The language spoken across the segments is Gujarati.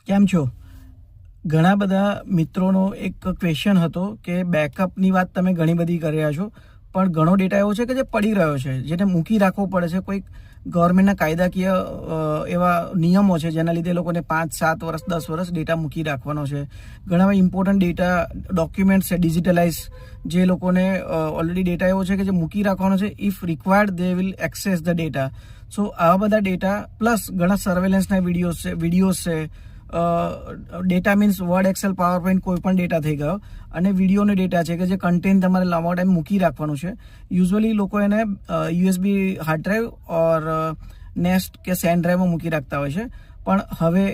કેમ છો? ઘણા બધા મિત્રોનો એક ક્વેશ્ચન હતો કે બેકઅપની વાત તમે ઘણી બધી કરી રહ્યા છો, પણ ઘણો ડેટા એવો છે કે જે પડી રહ્યો છે, જેને મૂકી રાખવો પડે છે. કોઈક ગવર્મેન્ટના કાયદાકીય એવા નિયમો છે જેના લીધે લોકોને 5, 7 વર્ષ, 10 વર્ષ ડેટા મૂકી રાખવાનો છે. ઘણા ઇમ્પોર્ટન્ટ ડેટા ડોક્યુમેન્ટ્સ છે ડિજિટલાઇઝ, જે લોકોને ઓલરેડી ડેટા એવો છે કે જે મૂકી રાખવાનો છે. If required they will access the data. So આવા બધા ડેટા પ્લસ ઘણા સર્વેલન્સના વિડીયોઝ છે. Data means word, Excel, PowerPoint, કોઈ પણ ડેટા થઈ ગયો. અને વિડીયોનો ડેટા છે કે જે કન્ટેન્ટ તમારે લાંબા ટાઈમ મૂકી રાખવાનું છે. યુઝ્યુઅલી લોકો એને યુએસબી હાર્ડ ડ્રાઈવ ઓર નેસ્ટ કે સેન ડ્રાઈવમાં મૂકી રાખતા હોય છે. પણ હવે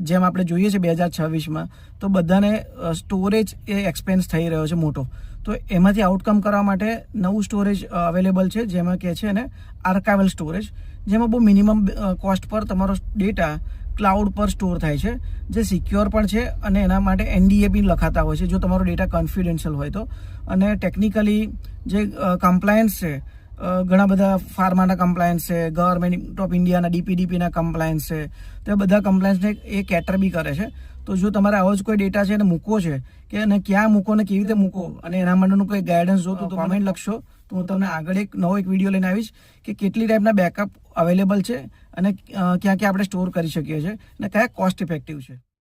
જેમ આપણે જોઈએ છે 2026માં, તો બધાને સ્ટોરેજ એ એક્સપેન્સ થઈ રહ્યો છે મોટો. તો એમાંથી આઉટકમ કરવા માટે નવું સ્ટોરેજ અવેલેબલ છે, જેમાં કહે છે ને આર્કાઇવલ સ્ટોરેજ, જેમાં બહુ મિનિમમ કોસ્ટ પર તમારો ડેટા ક્લાઉડ પર સ્ટોર થાય છે, જે સિક્યોર પણ છે અને એના માટે NDA બી લખાતા હોય છે જો તમારો ડેટા કોન્ફિડેન્શિયલ હોય તો. અને ટેકનિકલી જે કમ્પ્લાયન્સ છે, ઘણા બધા ફાર્માના કમ્પ્લાયન્સ છે, ગવર્મેન્ટ ઓફ ઇન્ડિયાના DPDPના કમ્પ્લાયન્સ છે, તો એ બધા કમ્પ્લાયન્સને એ કેટર બી કરે છે. તો જો તમારે આવો જ કોઈ ડેટા છે એને મૂકવો છે કે એને ક્યાં મૂકો ને કેવી રીતે મૂકો, અને એના માટેનું કોઈ ગાઈડન્સ જોતું તો કમેન્ટ લખશો, તો હું તમને આગળ એક નવો વિડીયો લઈને આવીશ કે કેટલી ટાઈપના બેકઅપ અવેલેબલ છે અને ક્યાં ક્યાં આપણે સ્ટોર કરી શકીએ છીએ અને કયા કોસ્ટ ઇફેક્ટિવ છે.